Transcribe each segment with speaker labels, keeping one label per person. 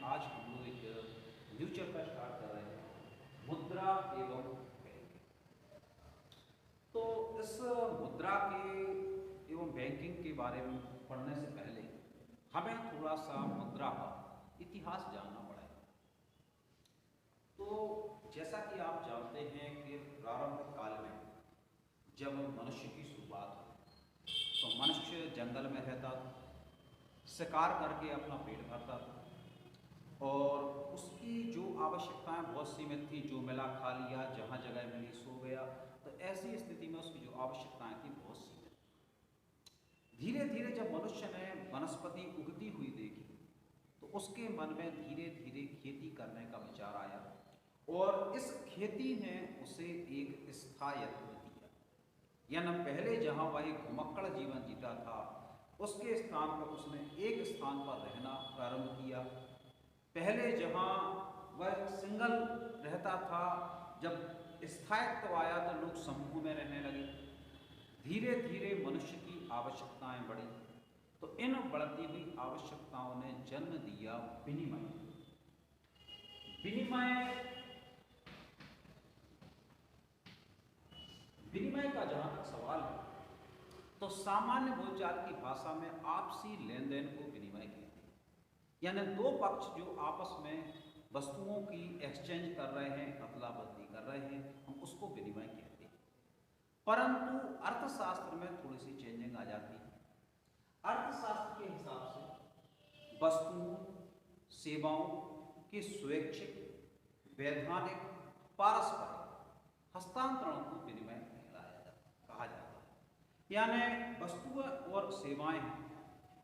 Speaker 1: आज हम लोग एक न्यू चैप्टर स्टार्ट कर रहे हैं, मुद्रा एवं बैंकिंग। तो इस मुद्रा के एवं बैंकिंग के बारे में पढ़ने से पहले हमें थोड़ा सा मुद्रा का इतिहास जानना पड़ेगा। तो जैसा कि आप जानते हैं कि प्रारंभिक काल में जब मनुष्य की शुरुआत हुई तो मनुष्य जंगल में रहता था, शिकार करके अपना पेट भरता था और उसकी जो आवश्यकताएं बहुत सीमित थी, जो मिला खा लिया, जहाँ जगह मिली सो गया। तो ऐसी स्थिति में उसकी जो आवश्यकताएं थी बहुत सीमित थी। धीरे धीरे जब मनुष्य ने वनस्पति उगती हुई देखी तो उसके मन में धीरे धीरे खेती करने का विचार आया और इस खेती ने उसे एक स्थायित्व दिया। यानी पहले जहाँ वह एक घुमक्कड़ जीवन जीता था उसके स्थान पर उसने एक स्थान पर रहना प्रारंभ किया। पहले जहाँ वह सिंगल रहता था, जब स्थायित्व आया तो लोग समूह में रहने लगे। धीरे धीरे मनुष्य की आवश्यकताएं बढ़ी तो इन बढ़ती हुई आवश्यकताओं ने जन्म दिया विनिमय। विनिमय का जहाँ तक सवाल है तो सामान्य बोलचाल की भाषा में आपसी लेन देन को विनिमय कहते हैं। यानी दो पक्ष जो आपस में वस्तुओं की एक्सचेंज कर रहे हैं, अदला बदली कर रहे हैं, हम उसको विनिमय कहते हैं। परंतु अर्थशास्त्र में थोड़ी सी चेंजिंग आ जाती है। अर्थशास्त्र के हिसाब से वस्तुओं सेवाओं के स्वैच्छिक, वैधानिक, पारस्परिक हस्तांतरण को विनिमय कहा जाता है। यानी वस्तुएं और सेवाएं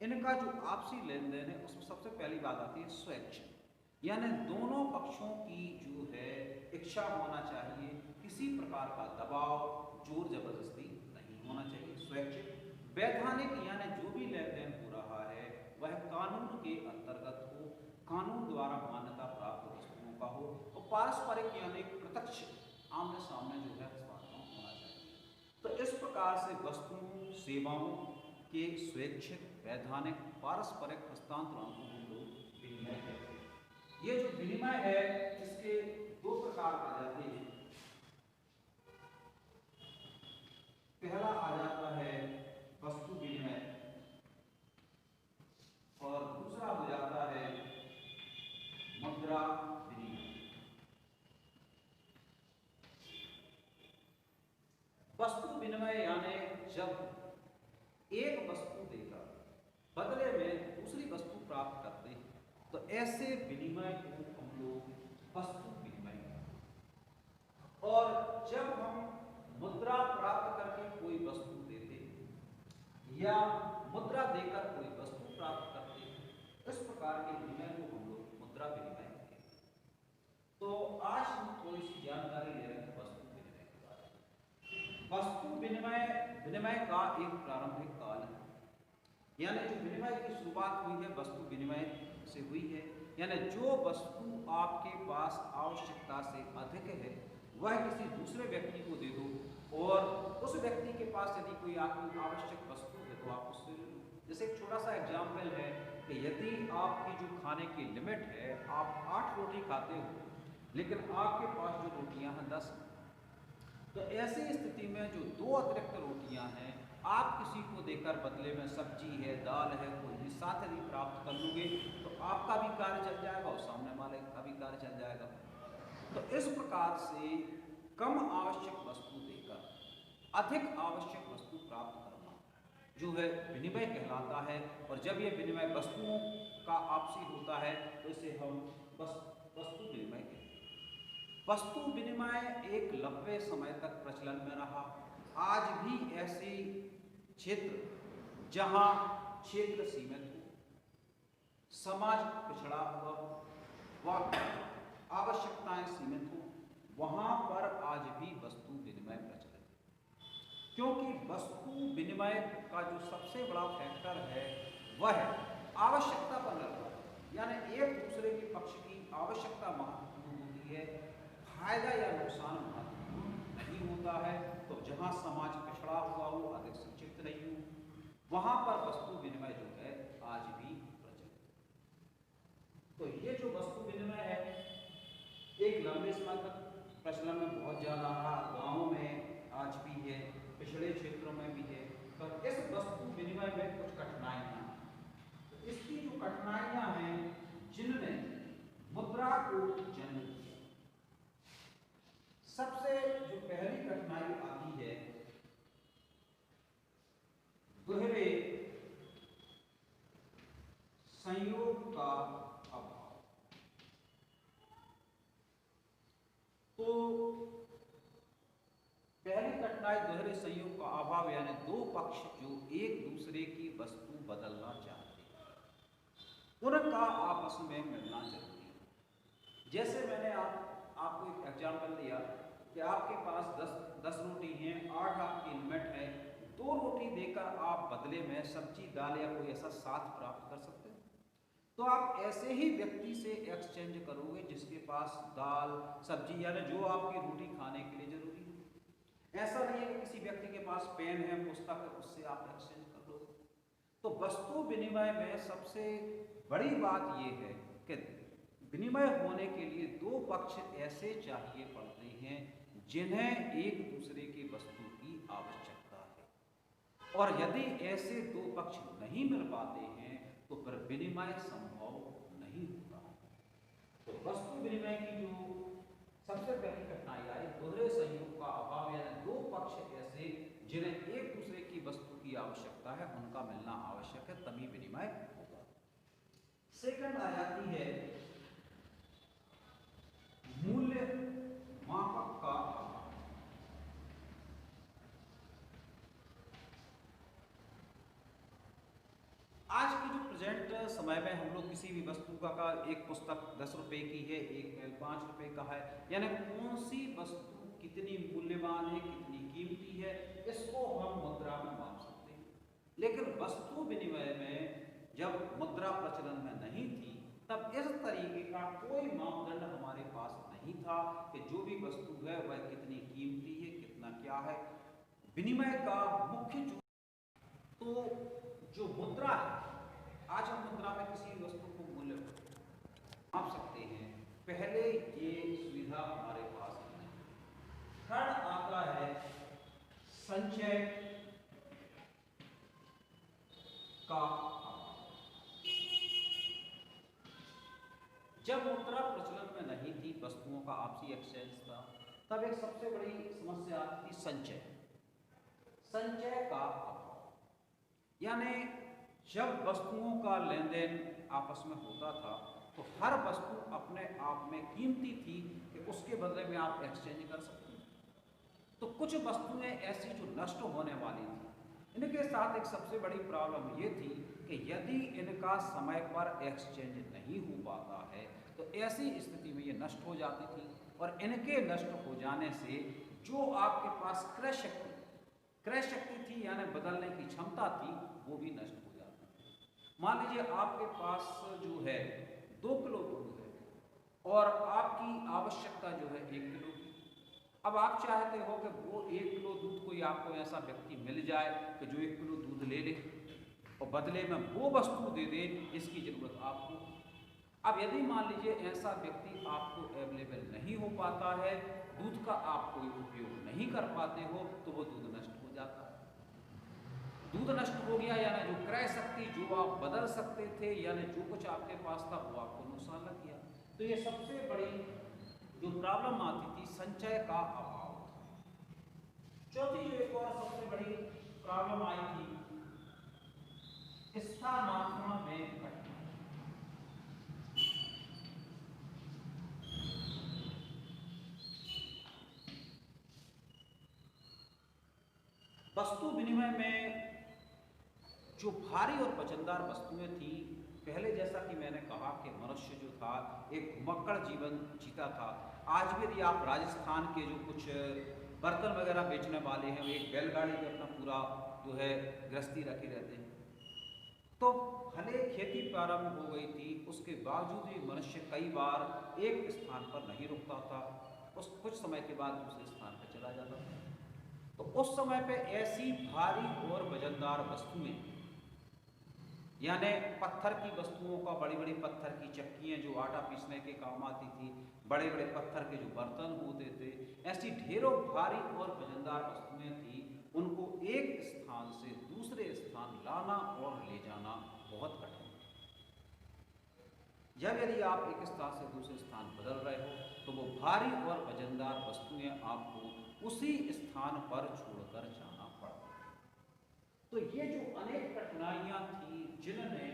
Speaker 1: इनका जो आपसी लेन देन है उसमें सबसे पहली बात आती है स्वैच्छिक। यानी दोनों पक्षों की जो है इच्छा होना चाहिए, किसी प्रकार का दबाव, जोर जबरदस्ती नहीं होना चाहिए। स्वैच्छिक। वैधानिक यानी जो भी लेन देन हो रहा है वह कानून के अंतर्गत हो, कानून द्वारा मान्यता प्राप्त वस्तुओं का हो। और पारस्परिक यानी प्रत्यक्ष आमने सामने जो है हस्तांतरण होना चाहिए। तो इस प्रकार से वस्तुओं सेवाओं के स्वैच्छिक, वैधानिक, पारस्परिक हस्तांतरण को हम लोग विनिमय कहते हैं। ये जो विनिमय है इसके दो प्रकार आ जाते हैं। पहला आ जाता है वस्तु विनिमय और दूसरा हो जाता है मुद्रा विनिमय। वस्तु विनिमय यानी जब एक वस्तु देकर बदले में दूसरी वस्तु प्राप्त करते हैं तो ऐसे विनिमय को हम लोग वस्तु विनिमय कहते हैं। और जब हम मुद्रा प्राप्त करके कोई वस्तु देते हैं या मुद्रा देकर कोई वस्तु प्राप्त करते हैं, इस प्रकार के विनिमय को हम लोग मुद्रा विनिमय कहते हैं। तो आज हम थोड़ी सी जानकारी ले रहे हैं वस्तु विनिमय के बारे में। वस्तु विनिमय का एक प्रारंभिक काल है। यानी जो विनिमय की शुरुआत हुई है वस्तु विनिमय से हुई है। यानी जो वस्तु आपके पास आवश्यकता से अधिक है वह किसी दूसरे व्यक्ति को दे दो और उस व्यक्ति के पास यदि कोई आपकी आवश्यक वस्तु है तो आप उससे ले लो। जैसे एक छोटा सा एग्जाम्पल है कि यदि आपकी जो खाने की लिमिट है, आप 8 रोटी खाते हो लेकिन आपके पास जो रोटियां हैं 10, तो ऐसी स्थिति में जो 2 अतिरिक्त रोटियां हैं आप किसी को देकर बदले में सब्जी है, दाल है, कोई भी साथ यदि प्राप्त कर लोगे तो आपका भी कार्य चल जाएगा और सामने वाले का भी कार्य चल जाएगा। तो इस प्रकार से कम आवश्यक वस्तु देकर अधिक आवश्यक वस्तु प्राप्त करना जो है विनिमय कहलाता है। और जब यह विनिमय वस्तुओं का आपसी होता है तो इसे हम वस्तु विनिमय कहते हैं। वस्तु विनिमय एक लंबे समय तक प्रचलन में रहा। आज भी ऐसे क्षेत्र जहां क्षेत्र सीमित हो, समाज पिछड़ा हुआ व आवश्यकताएं सीमित हो, वहां पर आज भी वस्तु विनिमय प्रचलित है। क्योंकि वस्तु विनिमय का जो सबसे बड़ा फैक्टर है वह आवश्यकता पर निर्भर है। यानी एक दूसरे के पक्ष की आवश्यकता महत्वपूर्ण होती है, फायदा या नुकसान महत्वपूर्ण नहीं होता है। तो जहां समाज पिछड़ा हुआ हो, अधिक शिक्षित नहीं हो, वहां पर वस्तु विनिमय जो है आज भी प्रचलित है। तो ये जो प्रचलन में बहुत ज़्यादा रहा, गाँव में आज भी है, पिछड़े क्षेत्रों में भी है। पर इस वस्तु विनिमय में कुछ कठिनाइयाँ हैं। तो इसकी जो कठिनाइयाँ हैं जिनने मुद्रा को जन्म दिया, सबसे जो पहली कठिनाई आती है दोहरे संयोग का अभाव। तो पहली कठिनाई दोहरे संयोग का अभाव, यानी दो पक्ष जो एक दूसरे की वस्तु बदलना चाहते हैं उनका आपस में मिलना जरूरी है। जैसे मैंने आपको एक एग्जाम्पल दिया कि आपके पास 10 रोटी हैं, 8 आपकी लिमिट है, 2 रोटी देकर आप बदले में सब्जी, दाल या कोई ऐसा साथ प्राप्त कर सकते हैं। तो आप ऐसे ही व्यक्ति से एक्सचेंज करोगे जिसके पास दाल, सब्जी यानी जो आपकी रोटी खाने के लिए जरूरी है। ऐसा नहीं है कि किसी व्यक्ति के पास पेन है, पुस्तक है, उससे आप एक्सचेंज कर लो। तो वस्तु विनिमय में सबसे बड़ी बात यह है कि विनिमय होने के लिए दो पक्ष ऐसे चाहिए पड़ते हैं जिन्हें एक दूसरे की वस्तु की आवश्यकता है। और यदि ऐसे दो पक्ष नहीं मिल पाते हैं तो फिर विनिमय संभव नहीं होता। तो वस्तु विनिमय की जो सबसे पहली कठिनाई आई, दोहरे संयोग का अभाव, यानी दो पक्ष ऐसे जिन्हें एक दूसरे की वस्तु की आवश्यकता है उनका मिलना आवश्यक है, तभी विनिमय होगा। सेकंड आ जाती है मूल्य मापक का अभाव। आज की जो प्रेजेंट समय में हम लोग किसी भी वस्तु का एक पुस्तक 10 रुपए की है, एक मेल 5 रुपए का है, यानी कौन सी वस्तु कितनी मूल्यवान है, कितनी कीमती है, इसको हम मुद्रा में माप सकते हैं। लेकिन वस्तु विनिमय में जब मुद्रा प्रचलन में नहीं थी तब इस तरीके का कोई मापदंड हमारे पास नहीं था कि जो भी वस्तु है वह कितनी कीमती है, कितना क्या है। विनिमय का मुख्य जो मुद्रा है, आज हम मुद्रा में किसी भी वस्तु को मूल्य माप सकते हैं, पहले ये सुविधा हमारे पास नहीं। थर्ड आता है संचय का अभाव। जब मुद्रा प्रचलन में नहीं थी, वस्तुओं का आपसी एक्सचेंज था, तब एक सबसे बड़ी समस्या आती थी संचय का अभाव। यानी जब वस्तुओं का लेन देन आपस में होता था तो हर वस्तु अपने आप में कीमती थी कि उसके बदले में आप एक्सचेंज कर सकते हैं। तो कुछ वस्तुएं ऐसी जो नष्ट होने वाली थी, इनके साथ एक सबसे बड़ी प्रॉब्लम ये थी कि यदि इनका समय पर एक्सचेंज नहीं हो पाता है तो ऐसी स्थिति में ये नष्ट हो जाती थी, और इनके नष्ट हो जाने से जो आपके पास क्रय शक्ति थी यानी बदलने की क्षमता थी, वो भी नष्ट हो जाती थी। मान लीजिए आपके पास जो है 2 किलो दूध है और आपकी आवश्यकता जो है 1 किलो की। अब आप चाहते हो कि वो 1 किलो दूध कोई आपको ऐसा व्यक्ति मिल जाए कि जो 1 किलो दूध ले ले और बदले में वो वस्तु दे दे जिसकी जरूरत आपको। अब यदि मान लीजिए ऐसा व्यक्ति आपको अवेलेबल नहीं हो पाता है, दूध का आप कोई उपयोग नहीं कर पाते हो, तो वो दूध नष्ट हो जाता है। दूध नष्ट हो गया यानी जो क्रय शक्ति, जो आप बदल सकते थे, यानी जो कुछ आपके पास था वो आपको नुकसान लग गया। तो ये सबसे बड़ी जो प्रॉब्लम आती थी संचय का अभाव था। चौथी जो एक और सबसे बड़ी प्रॉब्लम आई थी स्थानांतरण में कठिनाई। वस्तु विनिमय में जो भारी और वजनदार वस्तुएं थी, पहले जैसा कि मैंने कहा कि मनुष्य जो था एक घुमक्कड़ जीवन जीता था। आज भी यदि आप राजस्थान के जो कुछ बर्तन वगैरह बेचने वाले हैं, वो एक बैलगाड़ी में अपना पूरा जो है गृहस्थी रखे रहते हैं। तो भले खेती प्रारंभ हो गई थी, उसके बावजूद भी मनुष्य कई बार एक स्थान पर नहीं रुकता था, उस कुछ समय के बाद दूसरे स्थान पर चला जाता था। तो उस समय पे ऐसी भारी और वजनदार वस्तुएं यानी पत्थर की वस्तुओं का, बड़ी बड़ी पत्थर की चक्कियाँ जो आटा पीसने के काम आती थी, बड़े बड़े पत्थर के जो बर्तन होते थे, ऐसी ढेरों भारी और वजनदार वस्तुएं थी, उनको एक स्थान से दूसरे स्थान लाना और ले जाना बहुत कठिन था। जब यदि आप एक स्थान से दूसरे स्थान बदल रहे हो तो वो भारी और वजनदार वस्तुएं आपको उसी स्थान पर छोड़कर जाना पड़ता है। तो ये जो अनेक कठिनाइयां थी जिन्होंने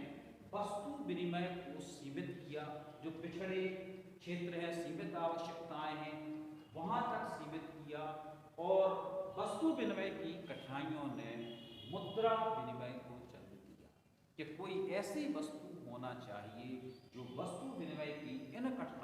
Speaker 1: वस्तु विनिमय को सीमित किया, जो पिछड़े क्षेत्र हैं, सीमित आवश्यकताएं हैं, वहां तक सीमित किया, और वस्तु विनिमय की कठिनाइयों ने मुद्रा विनिमय को जन्म दिया कि कोई ऐसी वस्तु होना चाहिए जो वस्तु विनिमय की इन कठिनाइयों